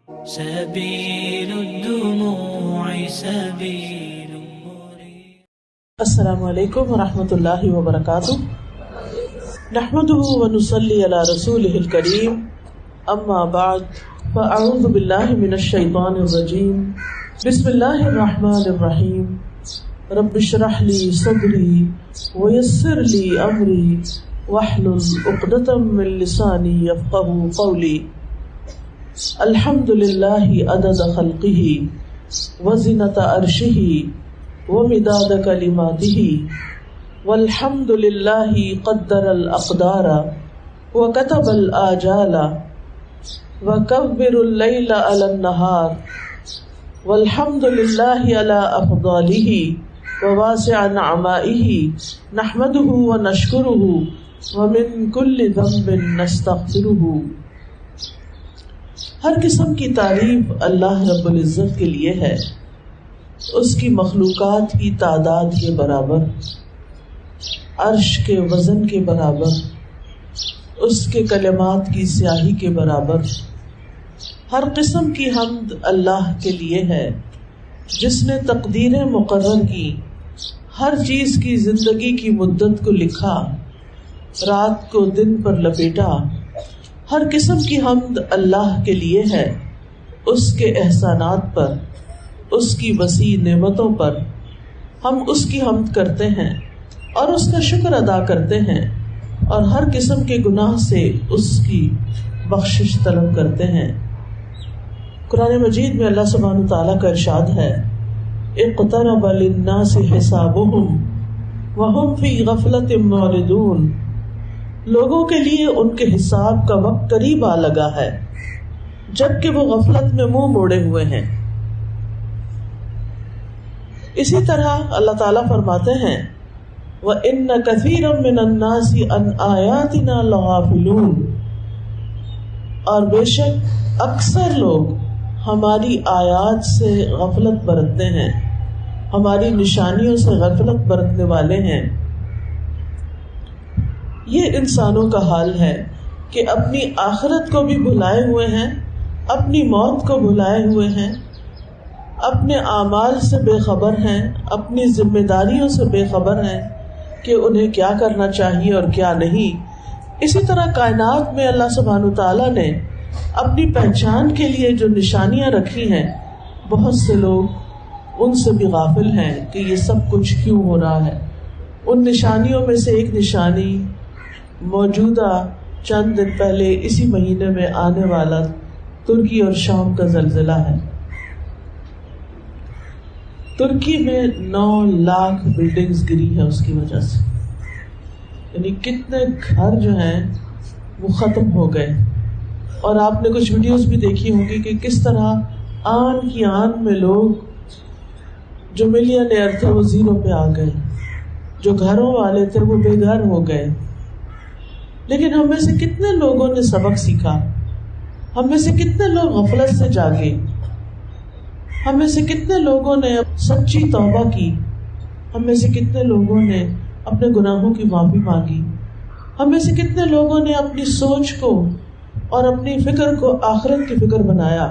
سبيل الدموع سبيل مريح. السلام علیکم ورحمۃ اللہ وبرکاتہ. نحمده ونصلي على رسوله الكريم. اما بعد فاعوذ باللہ من الشیطان الرجیم. بسم اللہ الرحمن الرحیم. رب اشرح لي صدری ويسر لي امری واحلل عقدۃ من لسانی یفقهوا قولی. الحمد للہ عدد خلقہ وزنۃ عرشہ ومداد کلماتہ والحمد للہ قدر الاقدار وکتب الآجال وکبر اللیل علی النہار والحمد للہ علی افضالہ وواسع نعمائہ نحمدہ ونشکرہ ومن کل ذنب نستغفرہ. ہر قسم کی تعریف اللہ رب العزت کے لیے ہے. اس کی مخلوقات کی تعداد کے برابر، عرش کے وزن کے برابر، اس کے کلمات کی سیاہی کے برابر. ہر قسم کی حمد اللہ کے لیے ہے جس نے تقدیریں مقرر کی، ہر چیز کی زندگی کی مدت کو لکھا، رات کو دن پر لپیٹا. ہر قسم کی حمد اللہ کے لیے ہے، اس کے احسانات پر، اس کی وسیع نعمتوں پر. ہم اس کی حمد کرتے ہیں اور اس کا شکر ادا کرتے ہیں اور ہر قسم کے گناہ سے اس کی بخشش طلب کرتے ہیں. قرآن مجید میں اللہ سبحانہ تعالیٰ کا ارشاد ہے: اقترب للناس حسابهم وهم فی غفلۃ معرضون. لوگوں کے لیے ان کے حساب کا وقت قریب آ لگا ہے جبکہ وہ غفلت میں منہ موڑے ہوئے ہیں. اسی طرح اللہ تعالیٰ فرماتے ہیں: وَإِنَّ كَثِيرًا مِّنَ النَّاسِ عَنْ آيَاتِنَا لَغَافِلُونَ. اور بے شک اکثر لوگ ہماری آیات سے غفلت برتتے ہیں، ہماری نشانیوں سے غفلت برتنے والے ہیں. یہ انسانوں کا حال ہے کہ اپنی آخرت کو بھی بھلائے ہوئے ہیں، اپنی موت کو بھلائے ہوئے ہیں، اپنے اعمال سے بے خبر ہیں، اپنی ذمہ داریوں سے بے خبر ہیں کہ انہیں کیا کرنا چاہیے اور کیا نہیں. اسی طرح کائنات میں اللہ سبحانہ تعالیٰ نے اپنی پہچان کے لیے جو نشانیاں رکھی ہیں، بہت سے لوگ ان سے بھی غافل ہیں کہ یہ سب کچھ کیوں ہو رہا ہے. ان نشانیوں میں سے ایک نشانی موجودہ چند دن پہلے اسی مہینے میں آنے والا ترکی اور شام کا زلزلہ ہے. ترکی میں 9 لاکھ بلڈنگز گری ہیں اس کی وجہ سے، یعنی کتنے گھر جو ہیں وہ ختم ہو گئے. اور آپ نے کچھ ویڈیوز بھی دیکھی ہوں گی کہ کس طرح آن کی آن میں لوگ جو ملینئر تھے وہ زیرو پہ آ گئے، جو گھروں والے تھے وہ بے گھر ہو گئے. لیکن ہم میں سے کتنے لوگوں نے سبق سیکھا، ہم میں سے کتنے لوگ غفلت سے جاگے، ہم میں سے کتنے لوگوں نے سچی توبہ کی، ہم میں سے کتنے لوگوں نے اپنے گناہوں کی معافی مانگی، ہم میں سے کتنے لوگوں نے اپنی سوچ کو اور اپنی فکر کو آخرت کی فکر بنایا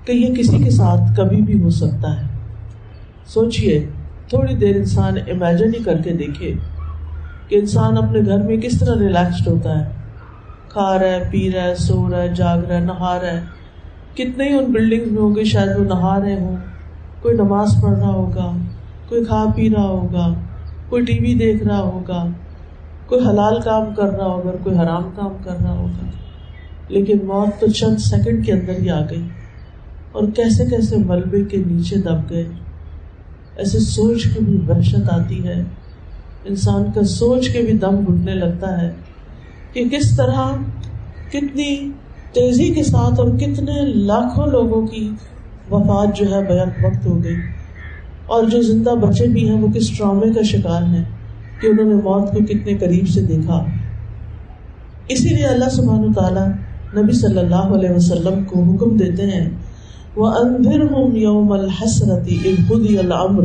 کہ یہ کسی کے ساتھ کبھی بھی ہو سکتا ہے. سوچئے، تھوڑی دیر انسان امیجن ہی کر کے دیکھے کہ انسان اپنے گھر میں کس طرح ریلیکسڈ ہوتا ہے، کھا رہا ہے، پی رہا ہے، سو رہا ہے، جاگ رہا ہے، نہا رہا ہے. کتنے ہی ان بلڈنگز میں ہوں گے شاید وہ نہا رہے ہوں، کوئی نماز پڑھ رہا ہوگا، کوئی کھا پی رہا ہوگا، کوئی ٹی وی دیکھ رہا ہوگا، کوئی حلال کام کر رہا ہوگا، کوئی حرام کام کر رہا ہوگا. لیکن موت تو چند سیکنڈ کے اندر ہی آ گئی اور کیسے کیسے ملبے کے نیچے دب گئے. ایسے سوچ کے بھی وحشت آتی ہے، انسان کا سوچ کے بھی دم گھٹنے لگتا ہے کہ کس طرح کتنی تیزی کے ساتھ اور کتنے لاکھوں لوگوں کی وفات جو ہے بیک وقت ہو گئی، اور جو زندہ بچے بھی ہیں وہ کس ٹرامے کا شکار ہیں کہ انہوں نے موت کو کتنے قریب سے دیکھا. اسی لیے اللہ سبحانہ تعالیٰ نبی صلی اللہ علیہ وسلم کو حکم دیتے ہیں: وَأَنذِرْهُمْ يَوْمَ الْحَسْرَةِ إِذْ قُضِيَ الْأَمْرُ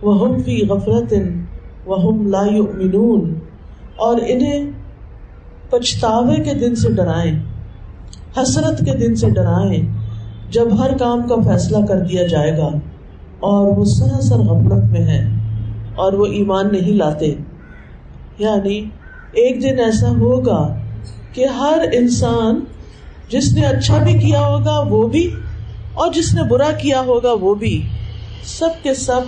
وَهُمْ فِي غَفْلَةٍ وَهُمْ لَا يُؤْمِنُونَ. اور انہیں پچھتاوے کے دن سے ڈرائیں حسرت کے دن سے ڈرائیں جب ہر کام کا فیصلہ کر دیا جائے گا اور وہ سراسر غفلت میں ہے اور وہ ایمان نہیں لاتے. یعنی ایک دن ایسا ہوگا کہ ہر انسان جس نے اچھا بھی کیا ہوگا وہ بھی اور جس نے برا کیا ہوگا وہ بھی, سب کے سب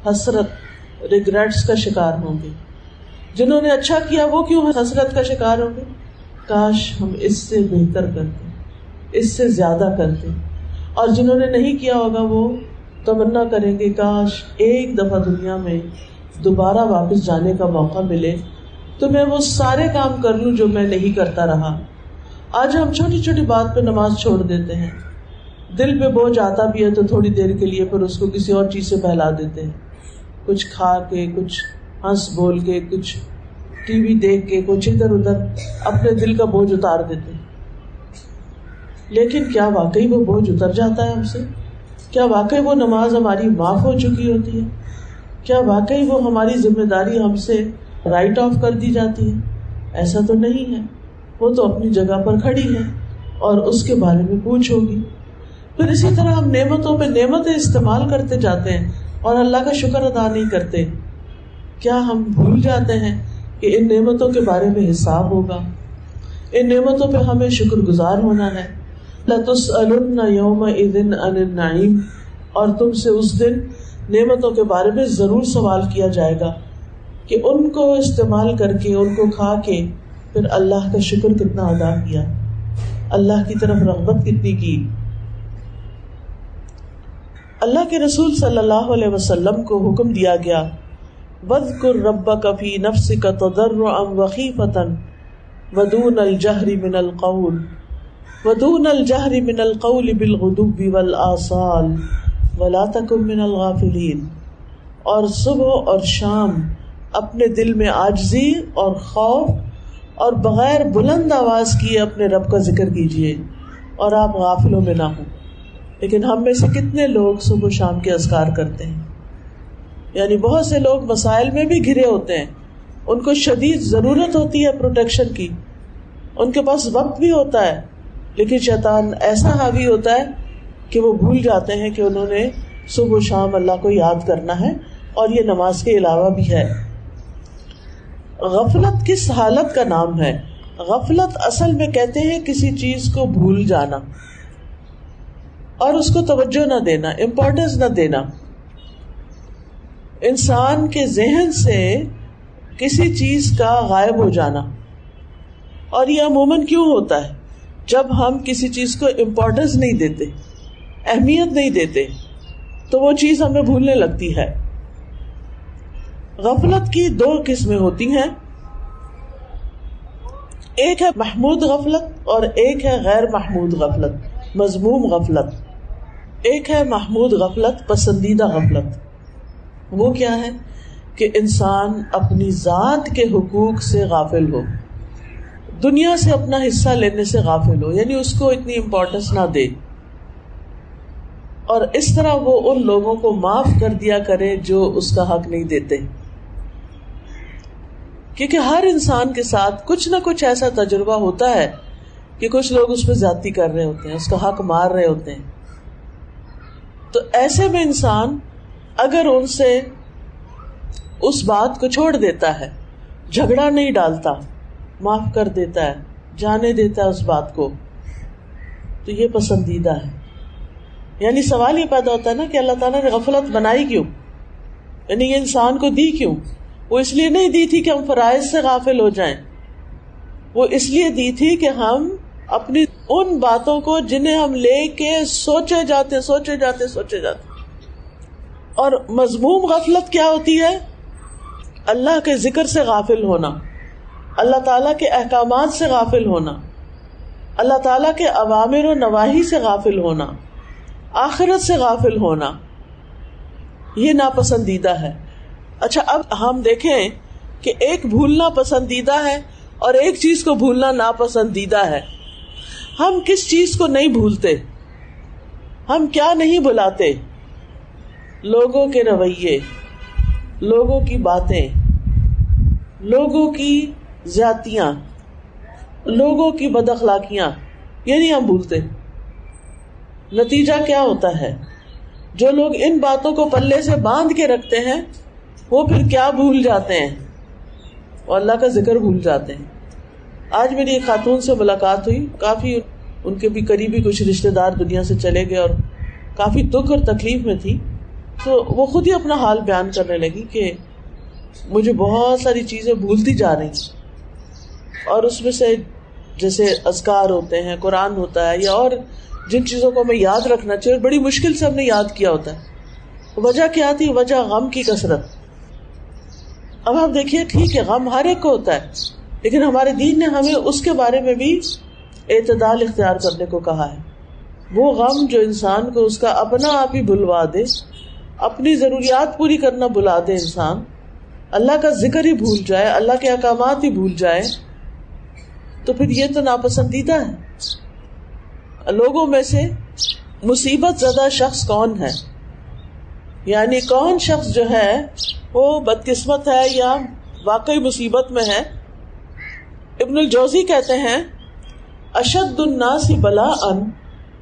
حسرت ریگریٹس کا شکار ہوں گے. جنہوں نے اچھا کیا وہ کیوں حسرت کا شکار ہوں گے؟ کاش ہم اس سے بہتر کرتے, اس سے زیادہ کرتے. اور جنہوں نے نہیں کیا ہوگا وہ تمنا کریں گے کاش ایک دفعہ دنیا میں دوبارہ واپس جانے کا موقع ملے تو میں وہ سارے کام کر لوں جو میں نہیں کرتا رہا. آج ہم چھوٹی چھوٹی بات پہ نماز چھوڑ دیتے ہیں, دل پہ بوجھ آتا بھی ہے تو تھوڑی دیر کے لیے پھر اس کو کسی اور چیز سے بہلا دیتے ہیں, کچھ کھا کے, کچھ ہنس بول کے, کچھ ٹی وی دیکھ کے, کچھ ادھر ادھر اپنے دل کا بوجھ اتار دیتے ہیں. لیکن کیا واقعی وہ بوجھ اتر جاتا ہے ہم سے؟ کیا واقعی وہ نماز ہماری معاف ہو چکی ہوتی ہے؟ کیا واقعی وہ ہماری ذمہ داری ہم سے رائٹ آف کر دی جاتی ہے؟ ایسا تو نہیں ہے. وہ تو اپنی جگہ پر کھڑی ہے اور اس کے بارے میں پوچھ ہوگی. پھر اسی طرح ہم نعمتوں پہ نعمتیں استعمال کرتے جاتے ہیں اور اللہ کا شکر ادا نہیں کرتے. کیا ہم بھول جاتے ہیں کہ ان نعمتوں کے بارے میں حساب ہوگا, ان نعمتوں پہ ہمیں شکر گزار ہونا ہے. لَتُسْأَلُنَّ يَوْمَئِذٍ عَنِ النَّعِيمِ, اور تم سے اس دن نعمتوں کے بارے میں ضرور سوال کیا جائے گا کہ ان کو استعمال کر کے, ان کو کھا کے پھر اللہ کا شکر کتنا ادا کیا, اللہ کی طرف رغبت کتنی کی. اللہ کے رسول صلی اللہ علیہ وسلم کو حکم دیا گیا وَاذْكُرْ رَبَّكَ فِي نَفْسِكَ تَضَرُّعًا وَخِيفَةً وَدُونَ الْجَهْرِ مِنَ الْقَوْلِ بِالْغُدُوِّ وَالْآصَالِ وَلَا تَكُن مِّنَ الْغَافِلِينَ, اور صبح اور شام اپنے دل میں عاجزی اور خوف اور بغیر بلند آواز کیے اپنے رب کا ذکر کیجیے اور آپ غافلوں میں نہ ہوں. لیکن ہم میں سے کتنے لوگ صبح شام کے اذکار کرتے ہیں؟ یعنی بہت سے لوگ مسائل میں بھی گھرے ہوتے ہیں, ان کو شدید ضرورت ہوتی ہے پروٹیکشن کی, ان کے پاس وقت بھی ہوتا ہے, لیکن شیطان ایسا حاوی ہوتا ہے کہ وہ بھول جاتے ہیں کہ انہوں نے صبح و شام اللہ کو یاد کرنا ہے, اور یہ نماز کے علاوہ بھی ہے. غفلت کس حالت کا نام ہے؟ غفلت اصل میں کہتے ہیں کسی چیز کو بھول جانا اور اس کو توجہ نہ دینا, امپورٹنس نہ دینا. انسان کے ذہن سے کسی چیز کا غائب ہو جانا. اور یہ عموماً کیوں ہوتا ہے؟ جب ہم کسی چیز کو امپورٹنس نہیں دیتے, اہمیت نہیں دیتے, تو وہ چیز ہمیں بھولنے لگتی ہے. غفلت کی دو قسمیں ہوتی ہیں, ایک ہے محمود غفلت اور ایک ہے غیر محمود غفلت, مذموم غفلت. ایک ہے محمود غفلت, پسندیدہ غفلت. وہ کیا ہے کہ انسان اپنی ذات کے حقوق سے غافل ہو, دنیا سے اپنا حصہ لینے سے غافل ہو, یعنی اس کو اتنی امپورٹنس نہ دے, اور اس طرح وہ ان لوگوں کو معاف کر دیا کرے جو اس کا حق نہیں دیتے. کیونکہ ہر انسان کے ساتھ کچھ نہ کچھ ایسا تجربہ ہوتا ہے کہ کچھ لوگ اس پہ زیادتی کر رہے ہوتے ہیں, اس کا حق مار رہے ہوتے ہیں. تو ایسے میں انسان اگر ان سے اس بات کو چھوڑ دیتا ہے, جھگڑا نہیں ڈالتا, معاف کر دیتا ہے, جانے دیتا ہے اس بات کو, تو یہ پسندیدہ ہے. یعنی سوال یہ پیدا ہوتا ہے نا کہ اللہ تعالیٰ نے غفلت بنائی کیوں, یعنی یہ انسان کو دی کیوں؟ وہ اس لیے نہیں دی تھی کہ ہم فرائض سے غافل ہو جائیں, وہ اس لیے دی تھی کہ ہم اپنی ان باتوں کو جنہیں ہم لے کے سوچے جاتے. اور مذموم غفلت کیا ہوتی ہے؟ اللہ کے ذکر سے غافل ہونا, اللہ تعالیٰ کے احکامات سے غافل ہونا, اللہ تعالیٰ کے اوامر و نواہی سے غافل ہونا, آخرت سے غافل ہونا. یہ ناپسندیدہ ہے. اچھا, اب ہم دیکھیں کہ ایک بھولنا پسندیدہ ہے اور ایک چیز کو بھولنا ناپسندیدہ ہے. ہم کس چیز کو نہیں بھولتے؟ ہم کیا نہیں بھلاتے؟ لوگوں کے رویے, لوگوں کی باتیں, لوگوں کی زیادتیاں, لوگوں کی بد اخلاقیاں, یہ نہیں ہم بھولتے. نتیجہ کیا ہوتا ہے؟ جو لوگ ان باتوں کو پلے سے باندھ کے رکھتے ہیں وہ پھر کیا بھول جاتے ہیں؟ اور اللہ کا ذکر بھول جاتے ہیں. آج میری ایک خاتون سے ملاقات ہوئی، کافی ان کے بھی قریبی کچھ رشتہ دار دنیا سے چلے گئے اور کافی دکھ اور تکلیف میں تھی. تو وہ خود ہی اپنا حال بیان کرنے لگی کہ مجھے بہت ساری چیزیں بھولتی جا رہی ہیں، اور اس میں سے جیسے اذکار ہوتے ہیں، قرآن ہوتا ہے، یا اور جن چیزوں کو ہمیں یاد رکھنا چاہیے بڑی مشکل سے ہم نے یاد کیا ہوتا ہے. وجہ کیا تھی؟ وجہ غم کی کثرت. اب آپ دیکھیے، ٹھیک ہے غم ہر ایک کو ہوتا ہے، لیکن ہمارے دین نے ہمیں اس کے بارے میں بھی اعتدال اختیار کرنے کو کہا ہے. وہ غم جو انسان کو اس کا اپنا آپ ہی بھلوا دے، اپنی ضروریات پوری کرنا بھلا دے، انسان اللہ کا ذکر ہی بھول جائے، اللہ کے احکامات ہی بھول جائے، تو پھر یہ تو ناپسندیدہ ہے. لوگوں میں سے مصیبت زدہ شخص کون ہے؟ یعنی کون شخص جو ہے وہ بدقسمت ہے یا واقعی مصیبت میں ہے؟ ابن الجوزی کہتے ہیں اشد الناس بلاء،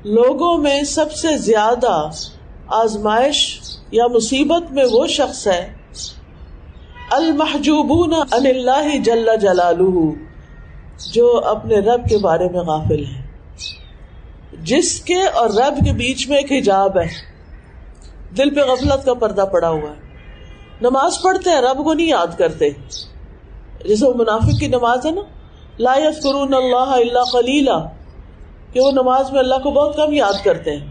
لوگوں میں سب سے زیادہ آزمائش یا مصیبت میں وہ شخص ہے المحجوبون عن اللہ جل جلالہ، جو اپنے رب کے بارے میں غافل ہے، جس کے اور رب کے بیچ میں ایک حجاب ہے، دل پہ غفلت کا پردہ پڑا ہوا ہے. نماز پڑھتے ہیں، رب کو نہیں یاد کرتے، جیسے وہ منافق کی نماز ہے نا، لا یذکرون اللہ الا قلیلا، کہ وہ نماز میں اللہ کو بہت کم یاد کرتے ہیں.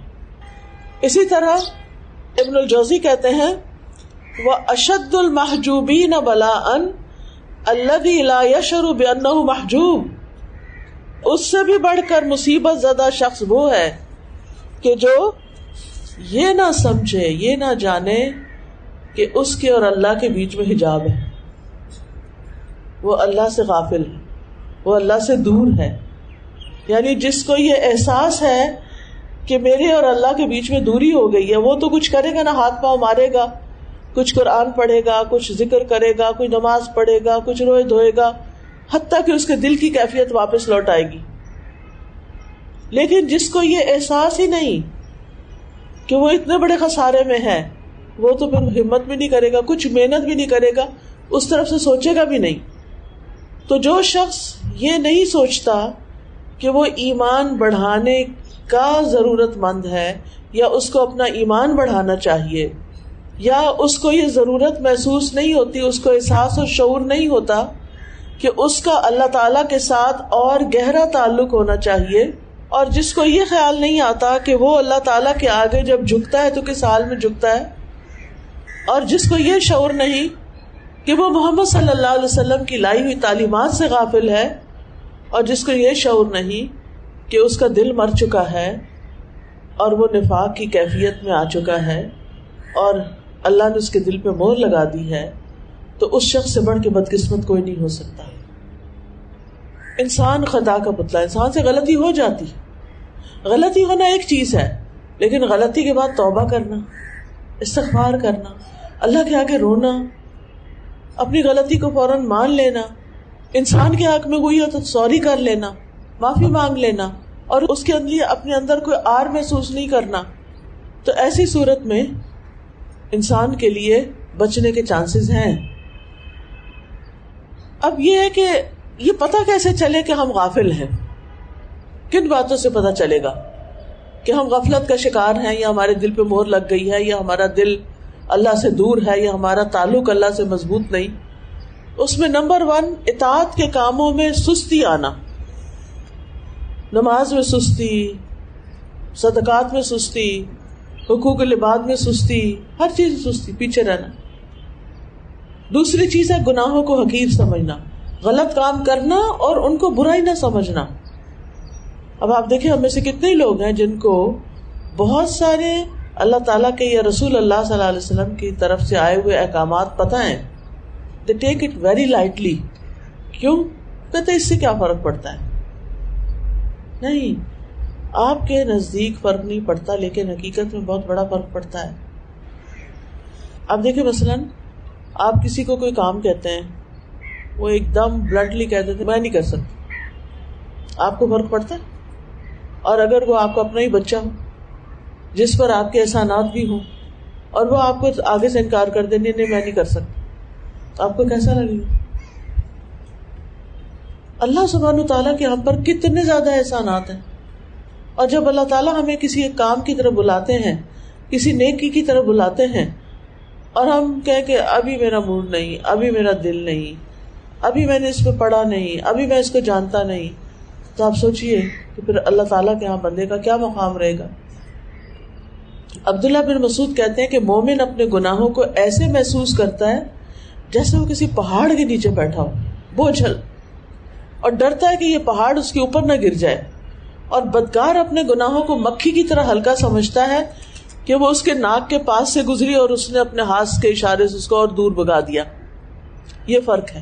اسی طرح ابن الجوزی کہتے ہیں وَأَشَدُّ الْمَحْجُوبِينَ بَلَاءً الَّذِي لَا يَشْعُرُ بِأَنَّهُ مَحْجُوب، اس سے بھی بڑھ کر مصیبت زدہ شخص وہ ہے کہ جو یہ نہ سمجھے، یہ نہ جانے کہ اس کے اور اللہ کے بیچ میں حجاب ہے، وہ اللہ سے غافل ہے، وہ اللہ سے دور ہے. یعنی جس کو یہ احساس ہے کہ میرے اور اللہ کے بیچ میں دوری ہو گئی ہے، وہ تو کچھ کرے گا نا، ہاتھ پاؤں مارے گا، کچھ قرآن پڑھے گا، کچھ ذکر کرے گا، کچھ نماز پڑھے گا، کچھ روئے دھوئے گا، حتیٰ کہ اس کے دل کی کیفیت واپس لوٹ آئے گی. لیکن جس کو یہ احساس ہی نہیں کہ وہ اتنے بڑے خسارے میں ہے، وہ تو پھر ہمت بھی نہیں کرے گا، کچھ محنت بھی نہیں کرے گا، اس طرف سے سوچے گا بھی نہیں. تو جو شخص یہ نہیں سوچتا کہ وہ ایمان بڑھانے کا ضرورت مند ہے، یا اس کو اپنا ایمان بڑھانا چاہیے، یا اس کو یہ ضرورت محسوس نہیں ہوتی، اس کو احساس اور شعور نہیں ہوتا کہ اس کا اللہ تعالیٰ کے ساتھ اور گہرا تعلق ہونا چاہیے، اور جس کو یہ خیال نہیں آتا کہ وہ اللہ تعالیٰ کے آگے جب جھکتا ہے تو کس حال میں جھکتا ہے، اور جس کو یہ شعور نہیں کہ وہ محمد صلی اللہ علیہ وسلم کی لائی ہوئی تعلیمات سے غافل ہے، اور جس کو یہ شعور نہیں کہ اس کا دل مر چکا ہے اور وہ نفاق کی کیفیت میں آ چکا ہے اور اللہ نے اس کے دل پہ مہر لگا دی ہے، تو اس شخص سے بڑھ کے بدقسمت کوئی نہیں ہو سکتا. انسان خطا کا پتلا، انسان سے غلطی ہو جاتی، غلطی ہونا ایک چیز ہے، لیکن غلطی کے بعد توبہ کرنا، استغفار کرنا، اللہ کے آگے رونا، اپنی غلطی کو فوراً مان لینا، انسان کے حق میں ہوئی ہو تو سوری کر لینا، معافی مانگ لینا، اور اس کے اندر اپنے اندر کوئی آر محسوس نہیں کرنا، تو ایسی صورت میں انسان کے لیے بچنے کے چانسز ہیں. اب یہ ہے کہ یہ پتہ کیسے چلے کہ ہم غافل ہیں؟ کن باتوں سے پتہ چلے گا کہ ہم غفلت کا شکار ہیں، یا ہمارے دل پہ مہر لگ گئی ہے، یا ہمارا دل اللہ سے دور ہے، یا ہمارا تعلق اللہ سے مضبوط نہیں؟ اس میں نمبر 1 اطاعت کے کاموں میں سستی آنا، نماز میں سستی، صدقات میں سستی، حقوق العباد میں سستی، ہر چیز سستی، پیچھے رہنا. دوسری چیز ہے گناہوں کو حقیر سمجھنا، غلط کام کرنا اور ان کو برا ہی نہ سمجھنا. اب آپ دیکھیں ہم میں سے کتنے لوگ ہیں جن کو بہت سارے اللہ تعالیٰ کے یا رسول اللہ صلی اللہ علیہ وسلم کی طرف سے آئے ہوئے احکامات پتہ ہیں، they take it very lightly. کیوں؟ کہتے اس سے کیا فرق پڑتا ہے؟ نہیں، آپ کے نزدیک فرق نہیں پڑتا، لیکن حقیقت میں بہت بڑا فرق پڑتا ہے. اب دیکھیں مثلاً آپ کسی کو کوئی کام کہتے ہیں، وہ ایک دم بلنٹلی کہہ دیتے میں نہیں کر سکتا، آپ کو فرق پڑتا ہے؟ اور اگر وہ آپ کا اپنا ہی بچہ ہو جس پر آپ کے احسانات بھی ہوں اور وہ آپ کو آگے سے انکار کر دے نہیں میں نہیں کر سکتا، تو آپ کو کیسا لگے گا؟ اللہ سبحانہ وتعالیٰ کے ہم پر کتنے زیادہ احسانات ہیں، اور جب اللہ تعالیٰ ہمیں کسی ایک کام کی طرف بلاتے ہیں، کسی نیکی کی طرف بلاتے ہیں، اور ہم کہیں کہ ابھی میرا موڈ نہیں، ابھی میرا دل نہیں، ابھی میں نے اس پہ پڑھا نہیں، ابھی میں اس کو جانتا نہیں، تو آپ سوچئے کہ پھر اللہ تعالیٰ کے ہاں بندے کا کیا مقام رہے گا۔ عبداللہ بن مسعود کہتے ہیں کہ مومن اپنے گناہوں کو ایسے محسوس کرتا ہے جیسے وہ کسی پہاڑ کے نیچے بیٹھا ہو، بوجھل، اور ڈرتا ہے کہ یہ پہاڑ اس کے اوپر نہ گر جائے، اور بدکار اپنے گناہوں کو مکھی کی طرح ہلکا سمجھتا ہے کہ وہ اس کے ناک کے پاس سے گزری اور اس نے اپنے ہاتھ کے اشارے سے اس کو اور دور بھگا دیا۔ یہ فرق ہے۔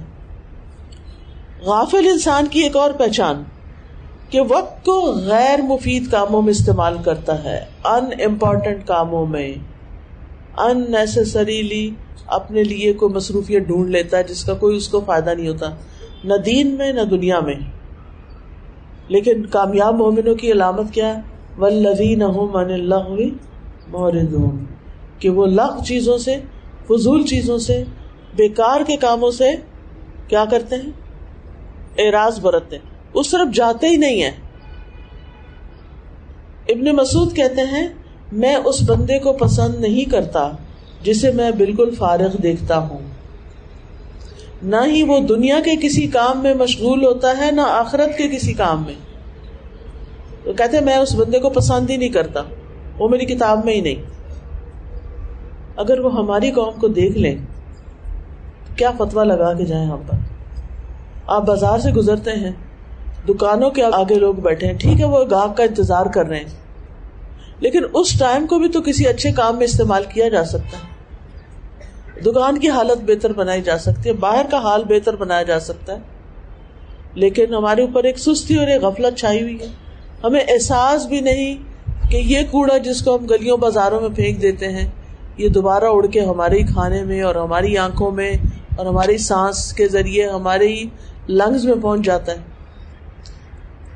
غافل انسان کی ایک اور پہچان کہ وقت کو غیر مفید کاموں میں استعمال کرتا ہے، ان امپورٹنٹ کاموں میں، ان نیسسریلی اپنے لیے کوئی مصروفیت ڈھونڈ لیتا ہے جس کا کوئی اس کو فائدہ نہیں ہوتا، نہ دین میں نہ دنیا میں۔ لیکن کامیاب مومنوں کی علامت کیا ہے؟ والذین هم عن اللغو معرضون، کہ وہ لغو چیزوں سے، فضول چیزوں سے، بیکار کے کاموں سے کیا کرتے ہیں؟ اعراض برتتے ہیں، اس طرف جاتے ہی نہیں ہیں۔ ابن مسعود کہتے ہیں میں اس بندے کو پسند نہیں کرتا جسے میں بالکل فارغ دیکھتا ہوں، نہ ہی وہ دنیا کے کسی کام میں مشغول ہوتا ہے نہ آخرت کے کسی کام میں۔ تو کہتے ہیں میں اس بندے کو پسند ہی نہیں کرتا، وہ میری کتاب میں ہی نہیں۔ اگر وہ ہماری قوم کو دیکھ لیں تو کیا فتویٰ لگا کے جائیں ہم پر۔ آپ بازار سے گزرتے ہیں، دکانوں کے آگے لوگ بیٹھے ہیں، ٹھیک ہے وہ گاہک کا انتظار کر رہے ہیں، لیکن اس ٹائم کو بھی تو کسی اچھے کام میں استعمال کیا جا سکتا ہے، دکان کی حالت بہتر بنائی جا سکتی ہے، باہر کا حال بہتر بنایا جا سکتا ہے، لیکن ہمارے اوپر ایک سستی اور ایک غفلت چھائی ہوئی ہے۔ ہمیں احساس بھی نہیں کہ یہ کوڑا جس کو ہم گلیوں بازاروں میں پھینک دیتے ہیں یہ دوبارہ اڑ کے ہمارے ہی کھانے میں اور ہماری آنکھوں میں اور ہماری سانس کے ذریعے ہمارے ہی لنگز میں پہنچ جاتا ہے۔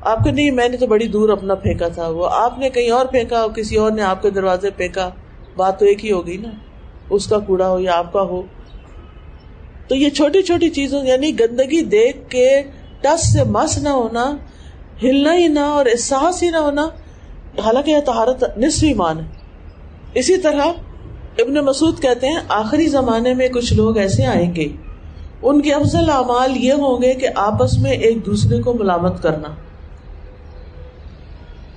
آپ کو نہیں، میں نے تو بڑی دور اپنا پھینکا تھا، وہ آپ نے کہیں اور پھینکا اور کسی اور نے آپ کے دروازے پھینکا، بات تو ایک ہی ہوگی نا، اس کا کوڑا ہو یا آپ کا ہو۔ تو یہ چھوٹی چھوٹی چیزوں یعنی گندگی دیکھ کے ٹس سے مس نہ ہونا، ہلنا ہی نہ اور احساس ہی نہ ہونا، حالانکہ یہ طہارت نصف ایمان ہے۔ اسی طرح ابن مسعود کہتے ہیں آخری زمانے میں کچھ لوگ ایسے آئیں گے ان کے افضل اعمال یہ ہوں گے کہ آپس میں ایک دوسرے کو ملامت کرنا،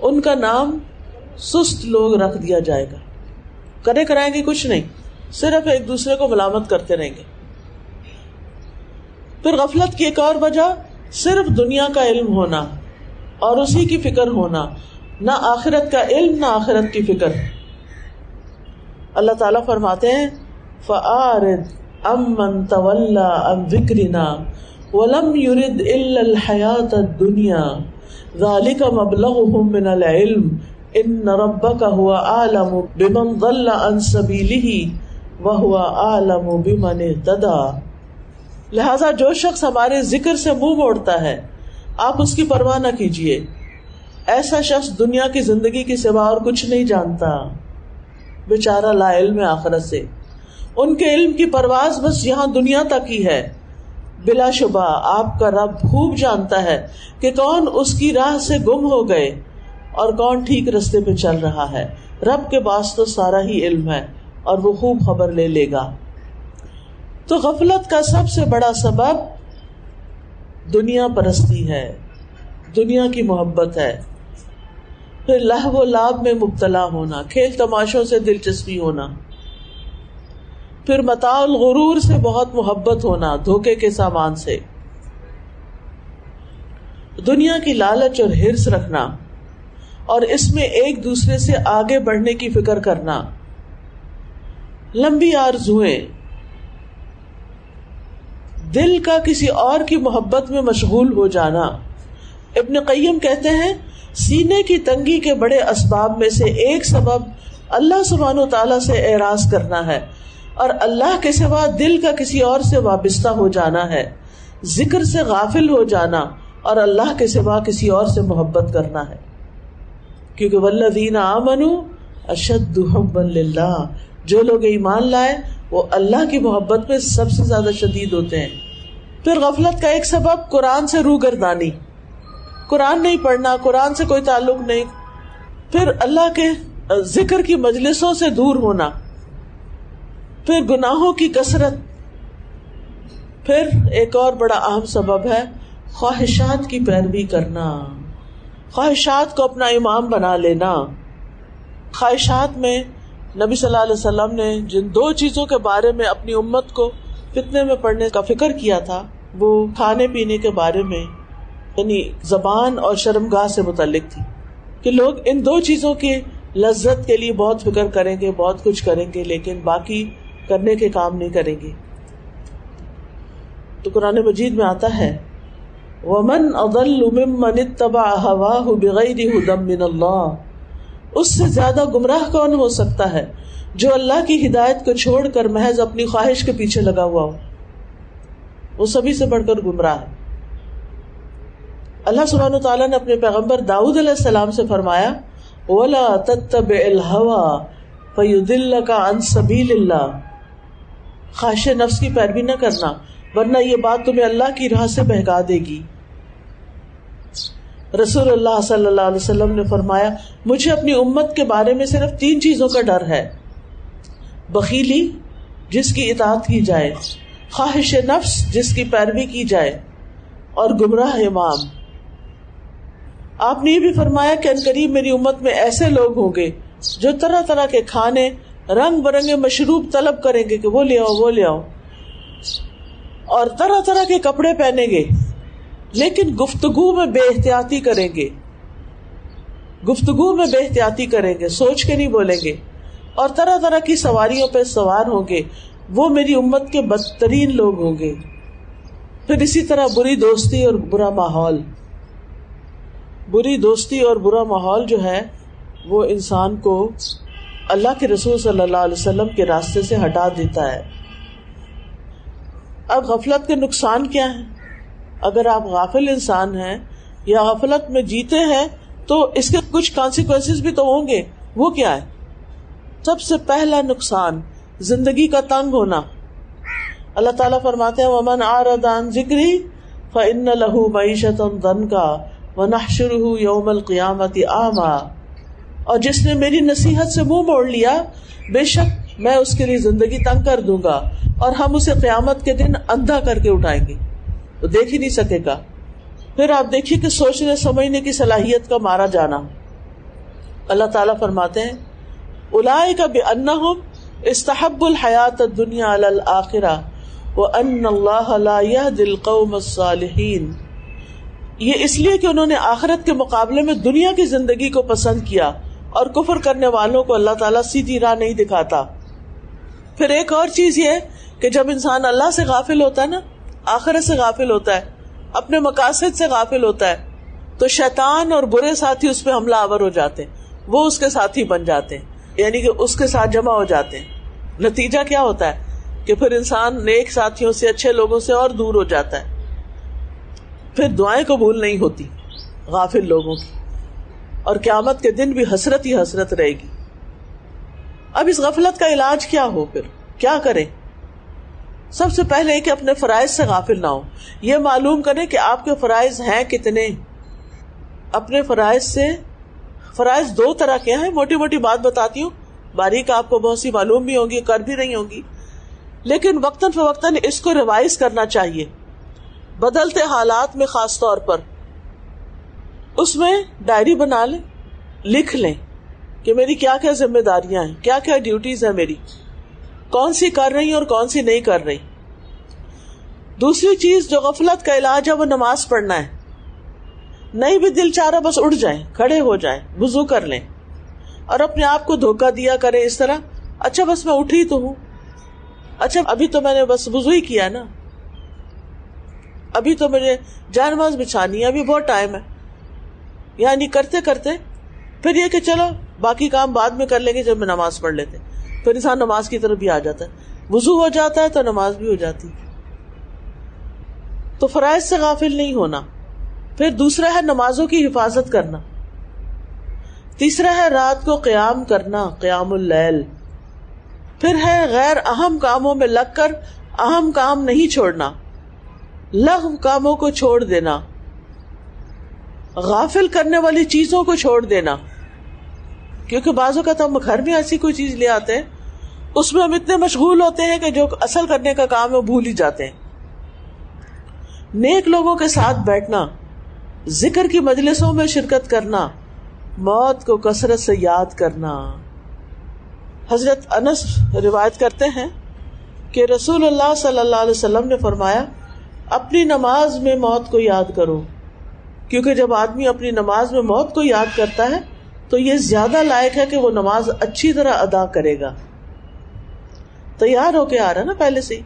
ان کا نام سست لوگ رکھ دیا جائے گا، کرے کرائیں گے کچھ نہیں، صرف ایک دوسرے کو ملامت کرتے رہیں گے۔ پھر غفلت کی ایک اور وجہ صرف دنیا کا علم ہونا اور اسی کی فکر ہونا، نہ آخرت کا علم نہ آخرت کی فکر۔ اللہ تعالیٰ فرماتے ہیں فَأَعْرِضْ عَمَّنْ تَوَلَّى عَنْ ذِكْرِنَا وَلَمْ يُرِدْ إِلَّا الْحَيَاةَ الدُّنْيَا ذَلِكَ مَبْلَغُهُم مِّنَ الْعِلْمِ إِنَّ رَبَّكَ هُوَ أَعْلَمُ بِمَنْ ضَلَّ عَنْ سَبِيلِهِ وَهُوَ أَعْلَمُ بِمَنِ اهْتَدَىٰ۔ لہذا جو شخص ہمارے ذکر سے منہ موڑتا ہے آپ اس کی پرواہ نہ کیجیے، ایسا شخص دنیا کی زندگی کے سوا اور کچھ نہیں جانتا، بیچارہ لا علم آخرت سے، ان کے علم کی پرواز بس یہاں دنیا تک ہی ہے۔ بلا شبہ آپ کا رب خوب جانتا ہے کہ کون اس کی راہ سے گم ہو گئے اور کون ٹھیک رستے پہ چل رہا ہے۔ رب کے پاس تو سارا ہی علم ہے اور وہ خوب خبر لے لے گا۔ تو غفلت کا سب سے بڑا سبب دنیا پرستی ہے، دنیا کی محبت ہے، پھر لہو و لعب میں مبتلا ہونا، کھیل تماشوں سے دلچسپی ہونا، پھر متاع الغرور سے بہت محبت ہونا، دھوکے کے سامان سے، دنیا کی لالچ اور ہرس رکھنا اور اس میں ایک دوسرے سے آگے بڑھنے کی فکر کرنا، لمبی آرزوئیں، دل کا کسی اور کی محبت میں مشغول ہو جانا۔ ابن قیم کہتے ہیں سینے کی تنگی کے بڑے اسباب میں سے ایک سبب اللہ سبحانہ وتعالیٰ سے اعراض کرنا ہے اور اللہ کے سوا دل کا کسی اور سے وابستہ ہو جانا ہے، ذکر سے غافل ہو جانا اور اللہ کے سوا کسی اور سے محبت کرنا ہے۔ کیونکہ والذین آمنوا اشد حبا للہ، جو لوگ ایمان لائے وہ اللہ کی محبت میں سب سے زیادہ شدید ہوتے ہیں. پھر غفلت کا ایک سبب قرآن سے روگردانی، قرآن نہیں پڑھنا، قرآن سے کوئی تعلق نہیں. پھر اللہ کے ذکر کی مجلسوں سے دور ہونا. پھر گناہوں کی کثرت. پھر ایک اور بڑا اہم سبب ہے خواہشات کی پیروی کرنا، خواہشات کو اپنا امام بنا لینا. خواہشات میں نبی صلی اللہ علیہ وسلم نے جن 2 چیزوں کے بارے میں اپنی امت کو فتنے میں پڑنے کا فکر کیا تھا، وہ کھانے پینے کے بارے میں، یعنی زبان اور شرمگاہ سے متعلق تھی، کہ لوگ ان 2 چیزوں کی لذت کے لیے بہت فکر کریں گے، بہت کچھ کریں گے، لیکن باقی کرنے کے کام نہیں کریں گے. تو قرآن مجید میں آتا ہے وَمَنْ أَضَلُّ مِمَّنِ اتَّبَعَ هَوَاهُ بِغَيْرِ هُدًى مِّنَ اللَّهِ، اس سے زیادہ گمراہ کون ہو سکتا ہے جو اللہ کی ہدایت کو چھوڑ کر محض اپنی خواہش کے پیچھے لگا ہوا ہو. وہ سبھی سے بڑھ کر گمراہ ہے. اللہ سبحانہ وتعالیٰ نے اپنے پیغمبر داؤد علیہ السلام سے فرمایا وَلَا تَتَّبِعِ الْهَوَىٰ فَيُضِلَّكَ عَن سَبِيلِ اللَّهِ، خواہش نفس کی پیروی نہ کرنا ورنہ یہ بات تمہیں اللہ کی راہ سے بہکا دے گی. رسول اللہ صلی اللہ علیہ وسلم نے فرمایا مجھے اپنی امت کے بارے میں صرف 3 چیزوں کا ڈر ہے: بخیلی جس کی اطاعت کی جائے، خواہش نفس جس کی پیروی کی جائے، اور گمراہ امام. آپ نے یہ بھی فرمایا کہ عنقریب میری امت میں ایسے لوگ ہوں گے جو طرح طرح کے کھانے، رنگ برنگے مشروب طلب کریں گے کہ وہ لے آؤ وہ لے آؤ، اور طرح طرح کے کپڑے پہنیں گے، لیکن گفتگو میں بے احتیاطی کریں گے، گفتگو میں بے احتیاطی کریں گے، سوچ کے نہیں بولیں گے، اور طرح طرح کی سواریوں پہ سوار ہوں گے. وہ میری امت کے بدترین لوگ ہوں گے. پھر اسی طرح بری دوستی اور برا ماحول. بری دوستی اور برا ماحول جو ہے وہ انسان کو اللہ کے رسول صلی اللہ علیہ وسلم کے راستے سے ہٹا دیتا ہے. اب غفلت کے نقصان کیا ہیں؟ اگر آپ غافل انسان ہیں یا غفلت میں جیتے ہیں تو اس کے کچھ کانسیکوینسز بھی تو ہوں گے. وہ کیا ہے؟ سب سے پہلا نقصان زندگی کا تنگ ہونا. اللہ تعالیٰ فرماتے ہیں وَمَنْ أَعْرَضَ عَنْ ذِكْرِي فَإِنَّ لَهُ مَعِيشَةً ضَنْكًا وَنَحْشُرُهُ يَوْمَ الْقِيَامَةِ أَعْمَىٰ، اور جس نے میری نصیحت سے منہ موڑ لیا بے شک میں اس کے لیے زندگی تنگ کر دوں گا اور ہم اسے قیامت کے دن اندھا کر کے اٹھائیں گے، وہ دیکھ ہی نہیں سکے گا. پھر آپ دیکھیے کہ سوچنے سمجھنے کی صلاحیت کا مارا جانا. اللہ تعالیٰ فرماتے ہیں اولئک بأنہم استحبوا الحیاۃ الدنیا علی الآخرہ وأن اللہ لا یہدی القوم الصالحین، یہ اس لیے کہ انہوں نے آخرت کے مقابلے میں دنیا کی زندگی کو پسند کیا اور کفر کرنے والوں کو اللہ تعالیٰ سیدھی راہ نہیں دکھاتا. پھر ایک اور چیز یہ کہ جب انسان اللہ سے غافل ہوتا ہے نا، آخرت سے غافل ہوتا ہے، اپنے مقاصد سے غافل ہوتا ہے، تو شیطان اور برے ساتھی اس پہ حملہ آور ہو جاتے ہیں، وہ اس کے ساتھی بن جاتے ہیں، یعنی کہ اس کے ساتھ جمع ہو جاتے ہیں. نتیجہ کیا ہوتا ہے کہ پھر انسان نیک ساتھیوں سے، اچھے لوگوں سے اور دور ہو جاتا ہے. پھر دعائیں قبول نہیں ہوتی غافل لوگوں کی، اور قیامت کے دن بھی حسرت ہی حسرت رہے گی. اب اس غفلت کا علاج کیا ہو؟ پھر کیا کریں؟ سب سے پہلے کہ اپنے فرائض سے غافل نہ ہو. یہ معلوم کریں کہ آپ کے فرائض ہیں کتنے. اپنے فرائض سے، فرائض 2 طرح کے ہیں، موٹی موٹی بات بتاتی ہوں، باریک آپ کو بہت سی معلوم بھی ہوں گی، کر بھی رہی ہوں گی، لیکن وقتاً فوقتاً اس کو ریوائز کرنا چاہیے بدلتے حالات میں. خاص طور پر اس میں ڈائری بنا لیں، لکھ لیں کہ میری کیا کیا ذمہ داریاں ہیں، کیا کیا ڈیوٹیز ہیں میری، کون سی کر رہی اور کون سی نہیں کر رہی. دوسری چیز جو غفلت کا علاج ہے وہ نماز پڑھنا ہے. نہیں بھی دل چاہ رہا بس اٹھ جائیں، کھڑے ہو جائیں، وضو کر لیں، اور اپنے آپ کو دھوکہ دیا کریں اس طرح، اچھا بس میں اٹھی تو ہوں، اچھا ابھی تو میں نے بس وضو ہی کیا نا، ابھی تو مجھے جائے نماز بچھانی ہے، ابھی بہت ٹائم ہے. یعنی کرتے کرتے پھر یہ کہ چلو باقی کام بعد میں کر لیں گے جب میں نماز پڑھ لیتے، پھر انسان نماز کی طرف بھی آ جاتا ہے، وضو ہو جاتا ہے تو نماز بھی ہو جاتی. تو فرائض سے غافل نہیں ہونا. پھر دوسرا ہے نمازوں کی حفاظت کرنا. تیسرا ہے رات کو قیام کرنا، قیام اللیل. پھر ہے غیر اہم کاموں میں لگ کر اہم کام نہیں چھوڑنا، لغو کاموں کو چھوڑ دینا، غافل کرنے والی چیزوں کو چھوڑ دینا. کیونکہ بعض اوقات ہم گھر میں ایسی کوئی چیز لے آتے ہیں، اس میں ہم اتنے مشغول ہوتے ہیں کہ جو اصل کرنے کا کام ہے وہ بھول ہی جاتے ہیں. نیک لوگوں کے ساتھ بیٹھنا، ذکر کی مجلسوں میں شرکت کرنا، موت کو کثرت سے یاد کرنا. حضرت انس روایت کرتے ہیں کہ رسول اللہ صلی اللہ علیہ وسلم نے فرمایا، اپنی نماز میں موت کو یاد کرو، کیونکہ جب آدمی اپنی نماز میں موت کو یاد کرتا ہے تو یہ زیادہ لائق ہے کہ وہ نماز اچھی طرح ادا کرے گا. تیار ہو کے آ رہا نا پہلے سے ہی.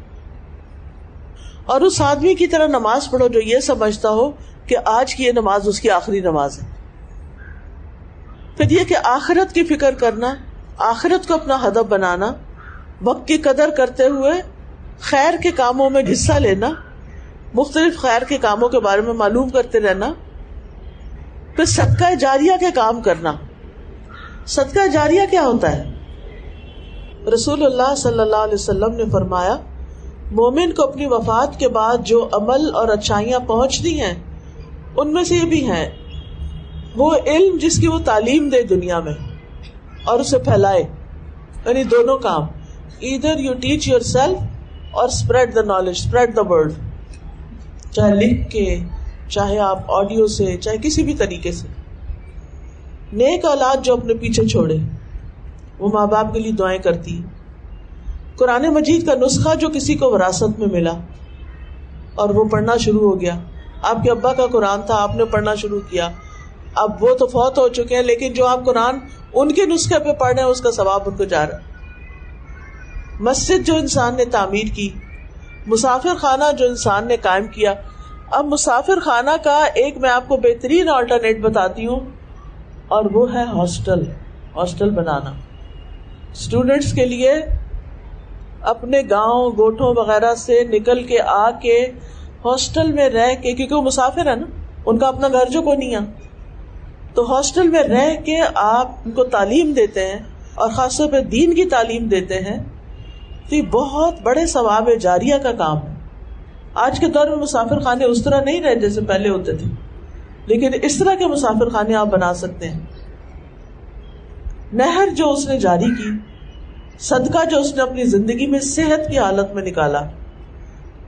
اور اس آدمی کی طرح نماز پڑھو جو یہ سمجھتا ہو کہ آج کی یہ نماز اس کی آخری نماز ہے. پھر یہ کہ آخرت کی فکر کرنا، آخرت کو اپنا ہدف بنانا، وقت کی قدر کرتے ہوئے خیر کے کاموں میں حصہ لینا، مختلف خیر کے کاموں کے بارے میں معلوم کرتے رہنا. پھر صدقہ جاریہ کے کام کرنا. صدقہ جاریہ کیا ہوتا ہے؟ رسول اللہ صلی اللہ علیہ وسلم نے فرمایا، مومن کو اپنی وفات کے بعد جو عمل اور اچھائیاں پہنچتی ہیں ان میں سے یہ بھی ہیں، وہ علم جس کی وہ تعلیم دے دنیا میں اور اسے پھیلائے. یعنی دونوں کام، either you teach yourself اور spread the knowledge, spread the word. چاہے لکھ کے، چاہے آپ آڈیو سے، چاہے کسی بھی طریقے سے. نیک اولاد جو اپنے پیچھے چھوڑے، وہ ماں باپ کے لیے دعائیں کرتی. قرآن مجید کا نسخہ جو کسی کو وراثت میں ملا اور وہ پڑھنا شروع ہو گیا. آپ کے ابا کا قرآن تھا، آپ نے پڑھنا شروع کیا، اب وہ تو فوت ہو چکے ہیں، لیکن جو آپ قرآن ان کے نسخے پہ پڑھ رہے ہیں اس کا ثواب ان کو جا رہا ہے. مسجد جو انسان نے تعمیر کی، مسافر خانہ جو انسان نے قائم کیا. اب مسافر خانہ کا ایک میں آپ کو بہترین آلٹرنیٹ بتاتی ہوں، اور وہ ہے ہاسٹل بنانا. اسٹوڈینٹس کے لیے اپنے گاؤں گوٹھوں وغیرہ سے نکل کے آ کے ہاسٹل میں رہ کے، کیونکہ وہ مسافر ہے نا، ان کا اپنا گھر جو کوئی نہیں ہے، تو ہاسٹل میں رہ کے آپ ان کو تعلیم دیتے ہیں اور خاص طور پہ دین کی تعلیم دیتے ہیں، تو یہ بہت بڑے ثواب جاریہ کا کام ہے. آج کے دور میں مسافر خانے اس طرح نہیں رہے جیسے پہلے ہوتے تھے، لیکن اس طرح کے مسافر خانے آپ بنا سکتے ہیں. نہر جو اس نے جاری کی، صدقہ جو اس نے اپنی زندگی میں صحت کی حالت میں نکالا،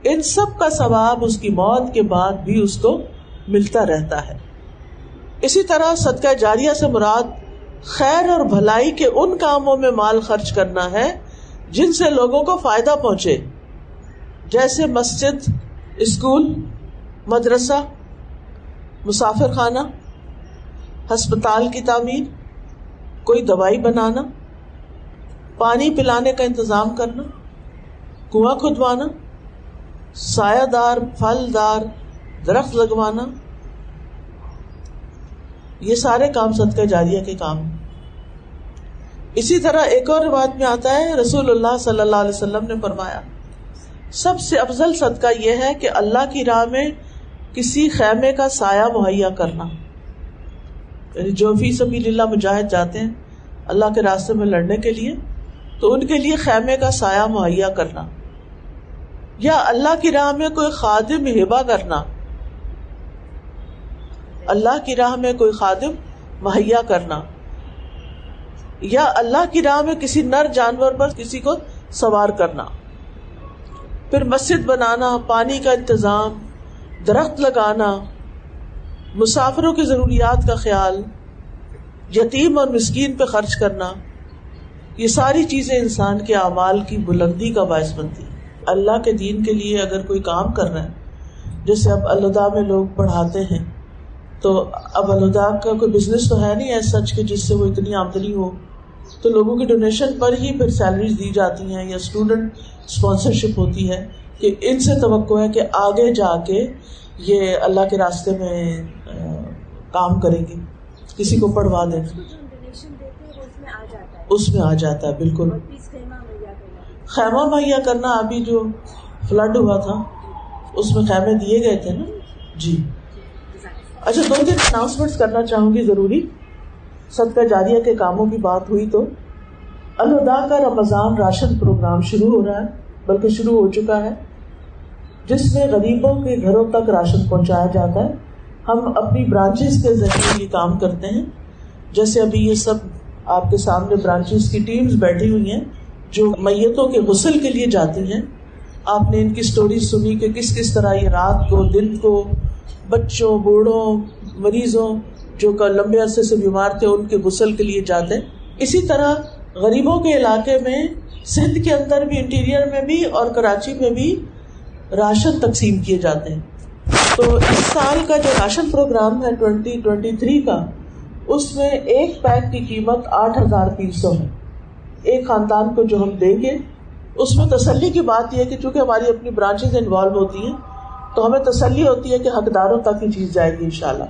ان سب کا ثواب اس کی موت کے بعد بھی اس کو ملتا رہتا ہے. اسی طرح صدقہ جاریہ سے مراد خیر اور بھلائی کے ان کاموں میں مال خرچ کرنا ہے جن سے لوگوں کو فائدہ پہنچے، جیسے مسجد، اسکول، مدرسہ، مسافر خانہ، ہسپتال کی تعمیر، کوئی دوائی بنانا، پانی پلانے کا انتظام کرنا، کنواں کھدوانا، سایہ دار پھل دار درخت لگوانا. یہ سارے کام صدقہ جاریہ کے کام ہیں. اسی طرح ایک اور روایت میں آتا ہے، رسول اللہ صلی اللہ علیہ وسلم نے فرمایا، سب سے افضل صدقہ یہ ہے کہ اللہ کی راہ میں کسی خیمے کا سایہ مہیا کرنا. یعنی جو فی سبیل اللہ مجاہد جاتے ہیں اللہ کے راستے میں لڑنے کے لیے، تو ان کے لیے خیمے کا سایہ مہیا کرنا، یا اللہ کی راہ میں کوئی خادم ہبہ کرنا. اللہ کی راہ میں کوئی خادم مہیا کرنا، یا اللہ کی راہ میں کسی نر جانور پر کسی کو سوار کرنا. پھر مسجد بنانا، پانی کا انتظام، درخت لگانا، مسافروں کی ضروریات کا خیال، یتیم اور مسکین پہ خرچ کرنا، یہ ساری چیزیں انسان کے اعمال کی بلندی کا باعث بنتی ہیں. اللہ کے دین کے لیے اگر کوئی کام کر رہا ہے، جیسے اب الہدا میں لوگ پڑھاتے ہیں، تو اب الہدا کا کوئی بزنس تو ہے نہیں ایسا سچ کہ جس سے وہ اتنی آمدنی ہو، تو لوگوں کی ڈونیشن پر ہی پھر سیلریز دی جاتی ہیں، یا اسٹوڈنٹ اسپانسرشپ ہوتی ہے کہ ان سے توقع ہے کہ آگے جا کے یہ اللہ کے راستے میں کام کریں گے، کسی کو پڑھوا دیں. اس میں آ جاتا ہے بالکل. خیمہ مہیا کرنا، ابھی جو فلڈ ہوا تھا اس میں خیمے دیے گئے تھے نا. جی اچھا، 2 اناؤنسمنٹس کرنا چاہوں گی ضروری. صدقہ جاریہ کے کاموں کی بات ہوئی تو الہدا کا رمضان راشن پروگرام شروع ہو رہا ہے، بلکہ شروع ہو چکا ہے، جس میں غریبوں کے گھروں تک راشن پہنچایا جاتا ہے. ہم اپنی برانچز کے ذریعے یہ کام کرتے ہیں. جیسے ابھی یہ سب آپ کے سامنے برانچز کی ٹیمز بیٹھی ہوئی ہیں جو میتوں کے غسل کے لیے جاتی ہیں. آپ نے ان کی سٹوری سنی کہ کس طرح یہ رات کو دن کو بچوں بوڑھوں مریضوں جو لمبے عرصے سے بیمار تھے ان کے غسل کے لیے جاتے ہیں. اسی طرح غریبوں کے علاقے میں سندھ کے اندر بھی انٹیریئر میں بھی اور کراچی میں بھی راشن تقسیم کیے جاتے ہیں. تو اس سال کا جو راشن پروگرام ہے 2023 کا، اس میں ایک پیک کی قیمت 8,300 ہے. ایک خاندان کو جو ہم دیں گے، اس میں تسلی کی بات یہ ہے کہ چونکہ ہماری اپنی برانچز انوالو ہوتی ہیں تو ہمیں تسلی ہوتی ہے کہ حقداروں تک یہ چیز جائے گی انشاءاللہ.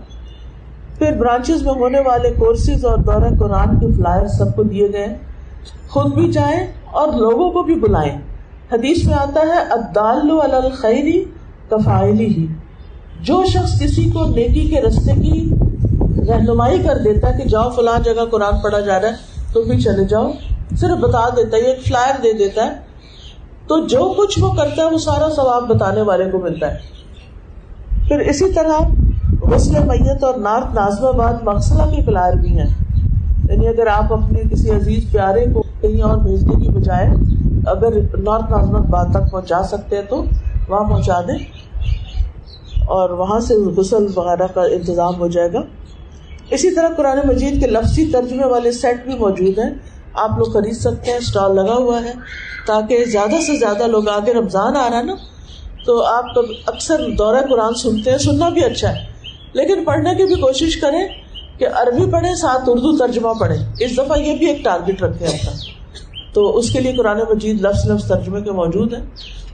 پھر برانچز میں ہونے والے کورسز اور دورہ قرآن کے فلائر سب کو دیے گئے. خود بھی جائیں اور لوگوں کو بھی بلائیں. حدیث میں آتا ہے الدال علی الخیر کفاعلہ، جو شخص کسی کو نیکی کے راستے کی رہنمائی کر دیتا ہے کہ جاؤ فلاں جگہ قرآن پڑھا جا رہا ہے تم بھی چلے جاؤ، صرف بتا دیتا ہے، ایک فلائر دے دیتا ہے، تو جو کچھ وہ کرتا ہے وہ سارا ثواب بتانے والے کو ملتا ہے. پھر اسی طرح غسل میت اور نارتھ ناظم آباد مغسلہ کی فلائر بھی ہیں. یعنی اگر آپ اپنے کسی عزیز پیارے کو کہیں اور بھیجنے کی بجائے اگر نارتھ ناظم آباد تک پہنچا سکتے ہیں تو وہاں پہنچا دیں اور وہاں سے غسل وغیرہ کا انتظام ہو جائے گا. اسی طرح قرآن مجید کے لفظی ترجمے والے سیٹ بھی موجود ہیں، آپ لوگ خرید سکتے ہیں. اسٹال لگا ہوا ہے تاکہ زیادہ سے زیادہ لوگ، آگے رمضان آ رہا ہے نا، تو آپ تو اکثر دورہ قرآن سنتے ہیں، سننا بھی اچھا ہے، لیکن پڑھنے کی بھی کوشش کریں کہ عربی پڑھیں ساتھ اردو ترجمہ پڑھیں. اس دفعہ یہ بھی ایک ٹارگٹ رکھیں اپنا. تو اس کے لیے قرآن مجید لفظ ترجمے کے موجود ہیں،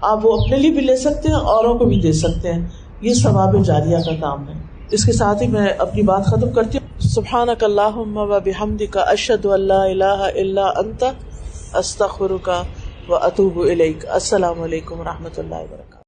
آپ وہ اپنے لیے بھی لے سکتے ہیں، اوروں کو بھی دے سکتے ہیں. یہ ثواب جاریہ کا کام ہے. اس کے ساتھ ہی میں اپنی بات ختم کرتی ہوں. سبحانک اللہم و بحمدک اشہد ان لا الہ الا انت استغفرک و اتوب الیک. السلام علیکم و رحمۃ اللہ وبرکاتہ.